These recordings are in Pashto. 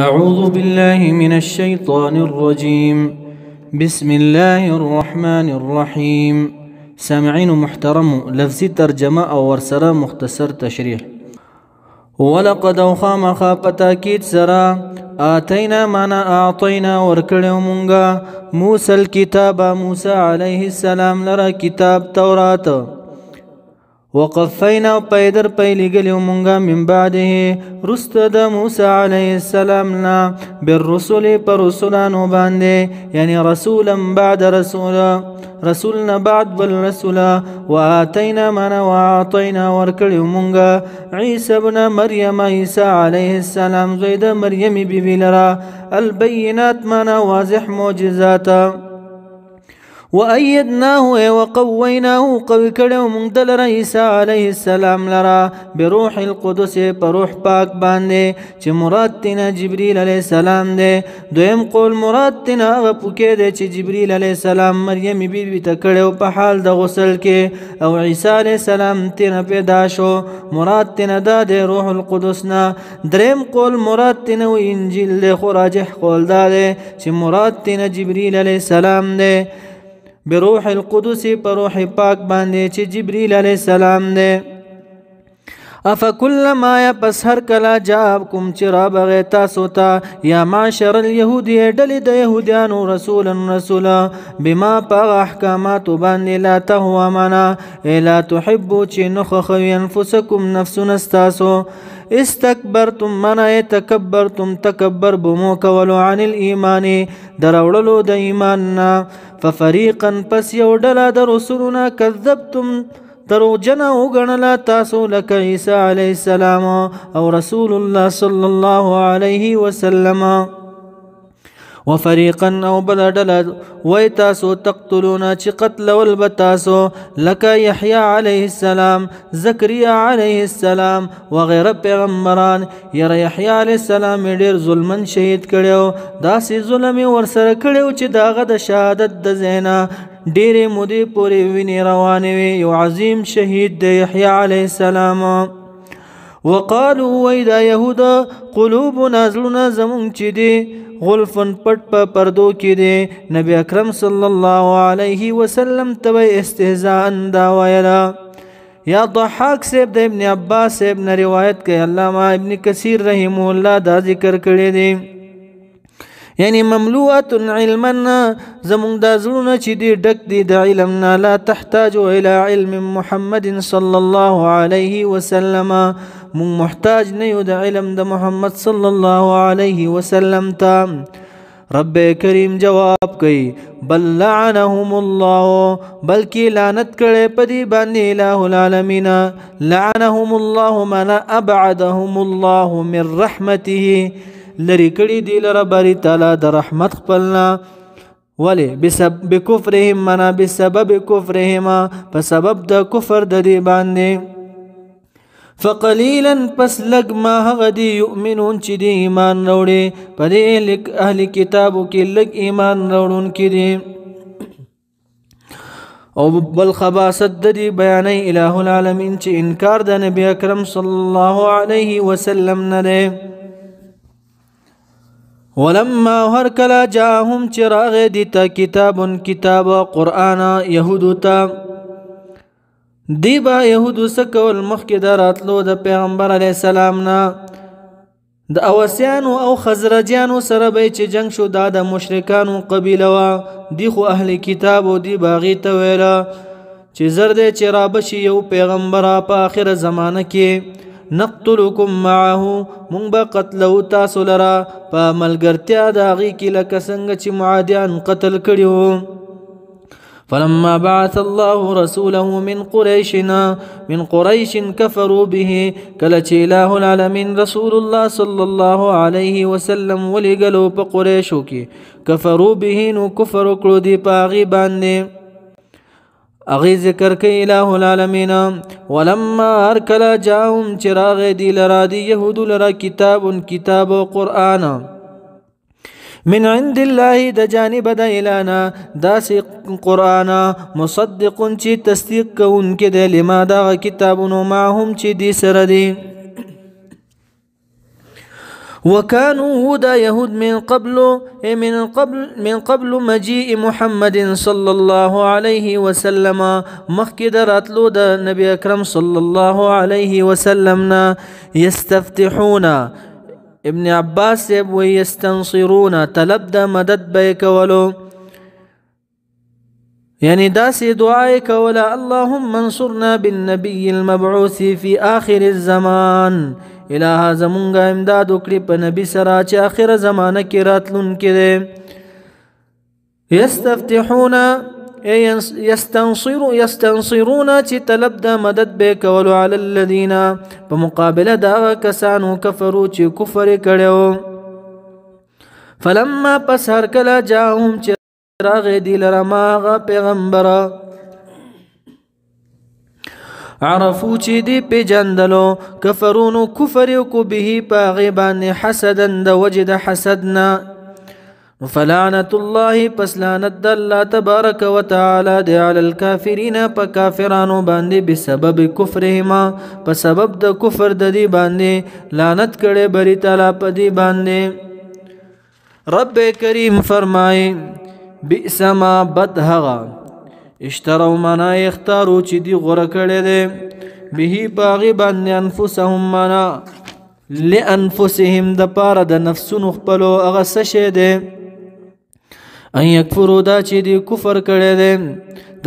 أعوذ بالله من الشيطان الرجيم بسم الله الرحمن الرحيم. سامعين محترم، لفظي ترجمة أو ورسرة مختصر تشريح. ولقد أوخام خاپتاكيد سرا آتينا مانا أعطينا ورکڑیو منگا موسى الكتاب موسى عليه السلام لرا كتاب تورات. وقفینا پیدر پیلی گلیو منگا من بعده رست دا موسى علیه السلام نا بالرسول پر رسولانو بانده، یعنی رسولا بعد رسولا، رسولنا بعد بالرسولا. وآتینا منا وعطینا ورکڑیو منگا عیسی ابن مریم عیسی علیه السلام زید مریم بی بی لرا البینات منا واضح معجزاتا. وأيدناه وقويناه قوي کړو موږ دلر عیسی علیه السلام لرا بروح القدس بروح پاک باندې چې مراد تینا جبريل علیه السلام دی. دویم قول مراد تینا هغه پوکې دی چې جبريل علیه السلام مریم بی بی ته کړو په حال د غسل کې، او عیسی علیه السلام تینا پیدا شو مراد تینا دا دی روح القدس نا. دریم قول مراد تینا انجیل دی، خو راجح قول دا دی چې مراد تینا جبريل علیه السلام دی بروح القدس پر روح پاک باندې چې جبريل علیه السلام دی. افکلما یا پس هر کلا جاءکم چرا بغی تاسو ته یا معشر اليهود ډلې د يهودانو رسولا بما پاغ احکامات باندې لا تهوا منا الا تحبوا چې نخخوي انفسکم نفسنا استاسو استكبرتم منا يتكبرتم تكبر بمو کولو عن الايمان دروړلو د ایماننا. ففريقا پس یو ډله د رسولنا کذبتم دروغجنه وګڼله تاسو لکه عیسی علیه السلام او رسول الله صلی الله علیه وسلم. وفريقا او بل ډله وای تاسو تقتلون چې قتلول به تاسو لکه یحیی علیه السلام، زکریا علیه السلام وغیره پیغمبران. یره یحیی علیه السلام ډیر ظلمن شهید کړو، داسې ظلم ورسره کړو چې داغه د شهادت د زینا ډیرې مودې پورې وینې روانې وي. یو عظیم شهید د یحیی علیه السلام. وقالوا ویدا یهود قلوبنا زړونه زمونږ چې دی غلفن پټ په پردو کې دی. نبی اکرم صلی الله علیه وسلم ته استهزاء دا ویلا. یا ضحاک صاحب د ابن عباس صاحب نه روایت کوي، علامه ابن کثیر رحمه الله دا ذکر کړی دی، یعنی مملوءات علما زمونږ دا زړونه چې دی ډک دی د علم نه. لا تحتاج الى علم محمد صلی الله علیه وسلم، مونږ محتاج نه یو د علم د محمد صلی الله علیه وسلم ته. رب کریم جواب کوي بل لعنهم الله، بلکې لعنت کړي پدی باندې الہ العالمین. لعنهم الله من ابعدهم الله من رحمته، لری کړي دی لره باری تعالی د رحمت خپلنا. ولی بسبب کفرهم منا بسبب کفرهما، په سبب د کفر د دی باندې. فقلیلا پس لگ ما هغه دی یؤمنون چې دی ایمان راوړي، په دې اهل کتابو کې لگ ایمان راوړون کې دی. او بل خباست د دی بیانې الہ العالمین چې انکار د نبی اکرم صلی الله علیه وسلم نه دی. ولما هر کلا جاءهم چراغ دیتا کتاب قرآن یهودو تا دی با یهودو سکول مخی دا راتلو د پیغمبر علیه السلام نا د اوسیانو او خزرجیانو سره بی چې جنگ شو دا د مشرکانو قبیله وا. دی خو اهل کتابو دی باغی تویلا چې زرد چې رابشی یو پیغمبر په آخر زمانه کې نقتلکم معه، مونږ به قتلو تاسو لرا په ملګرتیا د هغې کې لکه څنګه چې معادیان قتل کړي وو. فلما بعث الله رسوله من قریش کفروا به، کله چې الہ العالمین رسول الله صلی الله علیه وسلم ولیږلو په قریشو کې کفروا به نو کفر وکړو دی په هغې باندې. اغی ذکر کئی الہ العالمین. ولما ارکلا جاهم چراغ دی لرا دی یهود لرا کتاب قرآن من عند الله د جانب د الانا داس قرآن مصدق چی تصدیق کون کې د لما دا کتابونو معهم چی دی سره دی. وكانوا دا يهود من قبل مجيء محمد صلى الله عليه وسلم مخکې د راتلو د نبی اکرم صلی الله علیه وسلم يستفتحون ابن عباس ويستنصرون طلب د مدد به کولو يعني داسي دعائي كولا اللهم انصرنا بالنبي المبعوث في آخر الزمان إله زمونغا امداد وکړي په نبی سره چې آخر زمانه کې راتلونکی دی يستنصرون چې طلب د مدد به کولو على الذين په مقابله دا کسانو کفرو چې کفر کړو فلما پس هر کله جاءهم راغ دی لرماغ پیغمبر عرفو چی دی پی جندلو کفرونو کفریو کو به پاغیبان حسدا دا وجد حسدنا فلعنت الله پس لعنت الله تبارک و تعالی دی علی الكافرین پا کافرانو باندې بسبب کفرهما پا سبب دا کفر دا دی باندې لعنت کڑے بری تعالی پا دی باندې رب کریم فرمائی بئس ما بد هغه اشتروا منا اختارو چې دی غره کړي دي به باغي باندې انفسهم منا لانفسهم د پاره د نفسونو خپلو هغه څه شه دي ان یکفروا دا چې دی کفر کړي دي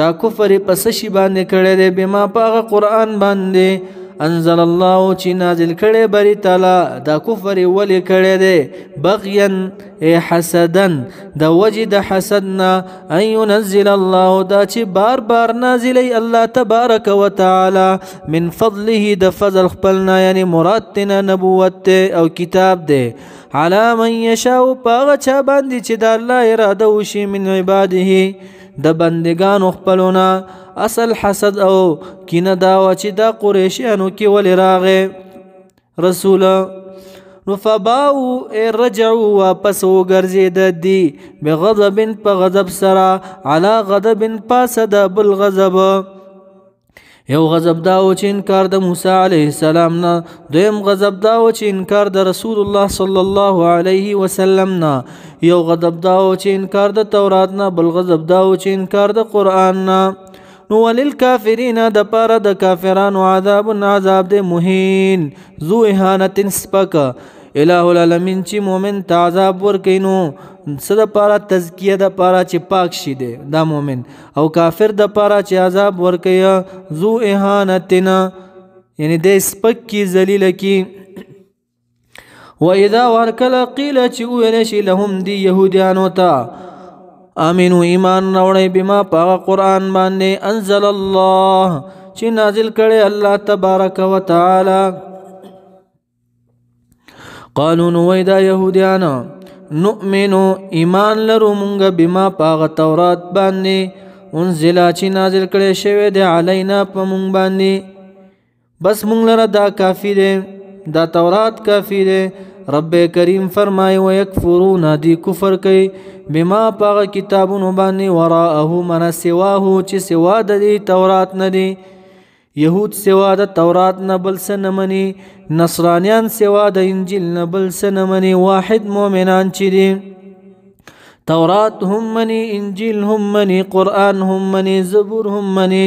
دا کفر په څه شی باندې کړي دي بما پاغه قران باندې انزل الله چې نازل کړي بری تعالی دا کفر ولی کړي دي بغيا حسدن دا وجد حسدنا ان ينزل الله دا چې بار بار نازلی الله تبارک و تعالی من فضله د فضل خپلنا یعنی مراد تنا نبوت او کتاب دی على من يشاء پاغه چا باندې چې د الله اراده وشي من عباده د بندگانو خپلونا اصل حسد او کینه دا و چې دا قریشیانو کې ولې راغې رسول نو فباو رجعوا واپس وګرځېد دي بغضب په غضب سره على غضب پاس د بل غضب یو غضب دا و چې انکار د موسی علیه السلام نه دویم غضب دا و چې انکار د رسول الله صلی الله علیه وسلم نه یو غضب دا و چې انکار د تورات نه بل غضب دا و چې انکار د قران نه نو وللکافرین د پاره د کافرانو عذاب د مهین ذو اهانت سپک الہ العالمین چې مومن ته عذاب ورکینو صد پاره تزکیه د پاره چې پاک شي دی دا مومن او کافر د پاره چې عذاب ورکیا ذو اهانتنا یعنی د سپک کی ذلیل کی و اذا ورکل قیل چې ویل شي لهم دی يهوديانو ته امنو ایمان راوړی بما پاغه قران باندې انزل الله چې نازل کړي الله تبارک و تعالی قالوا نویدا يهوديان نؤمنو ایمان لرو مونږ بما پاغه تورات باندې انزل چې نازل کړي شوی دی علینا په مونږ باندې بس مونږ لره دا کافی دی دا تورات کافی دی رب کریم فرمای و یکفرون دی کفر کوي بما پاغه کتابونو باندې وراءه من سواه چې سوا د تورات نه دی يهود سوا د تورات نه بل څه نه مني نصرانيان سوا د انجیل نه بل څه نه مني واحد مؤمنان چې دي تورات هم مني انجیل هم مني قرآن هم مني زبور هم مني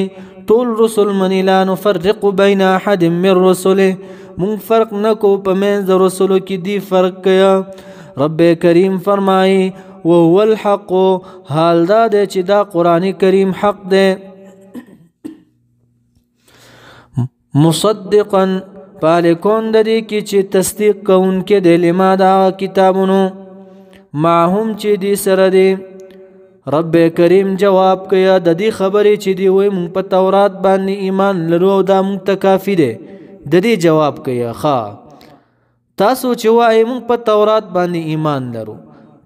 طول رسل مني لا نفرق بين احد من رسله مون فرق نکو په منځ د رسولو کې دی فرق کیا رب کریم فرمایي وهو الحق حال دا دی چې دا قرآن کریم حق دی مصدقا پالکون د دې کې چې تصدیق کوونکې د لما دا کتابونو معهم چې دی سره دی رب کریم جواب کیا د دې خبرې چې دی وای مونږ په تورات باندې ایمان لرو او دا مونږ ته کافی دی د دې جواب کیا ښا تاسو چې وای مونږ په تورات باندې ایمان لرو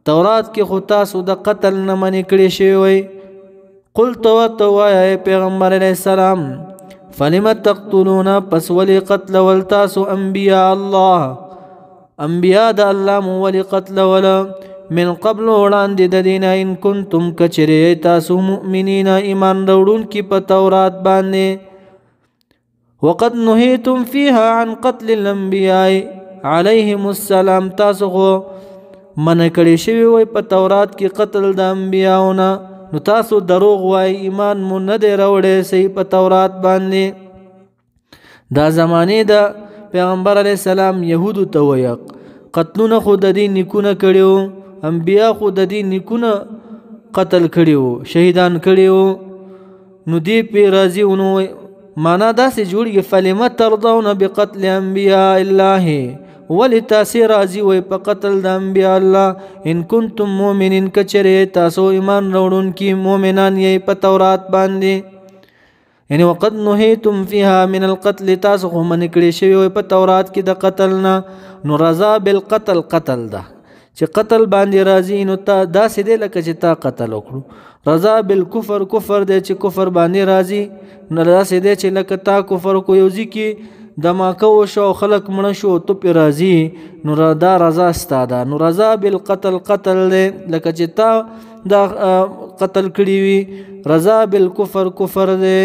تورات کې خو تاسو د قتل نه منې کړی شوی قلت وتوای پیغمبر علیه السلام فلم تقتلون پس ولی قتل ولتاسو انبیاء الله انبیاء د الله ولی قتل ولا من قبل وړاندې د دین ان کنتم کچری تاسو مؤمنین ایمان وروړون کی په تورات باندې وقد نهیتم فيها عن قتل الانبیاء علیهم السلام تاسو خو منع کړی شوی وای په تورات کې قتل د انبیاونه نو تاسو دروغ وای ایمان مو نه دی راوړی صحیح په تورات باندې دا زمانه د پیغمبر علی السلام يهودو ته وای قتلونه خو د دې نیکونه کړیو انبیا خو د دې نیکونه قتل کړیو شهیدان کړیو نو دی په راضی ونو معنا داسې جوړیږي فلم ترضون بقتل انبیاء الله ولی تاسې راضی وي په قتل د انبیاء الله ان کنتم مؤمنین کچره تاسو ایمان راوړونکي مؤمنان یې په تورات باندې یعنی وقد نهیتم فيها من القتل تاسو هم نکړي شوی وي په تورات کې د قتل نه نو رضا بالقتل قتل ده چې قتل باندې راضی نو تا داسې دی لکه چې تا قتل وکړو رضا بالکفر کفر دی چې کفر باندې راضی نو داسې دی چې لکه تا کفر کو یوځي کې دماکه وشو خلق مړه شو تو پی راضی نو دا رضا ستاده نو رضا بالقتل قتل دی لکه چې تا دا قتل کړی وي رضا بالکفر کفر دی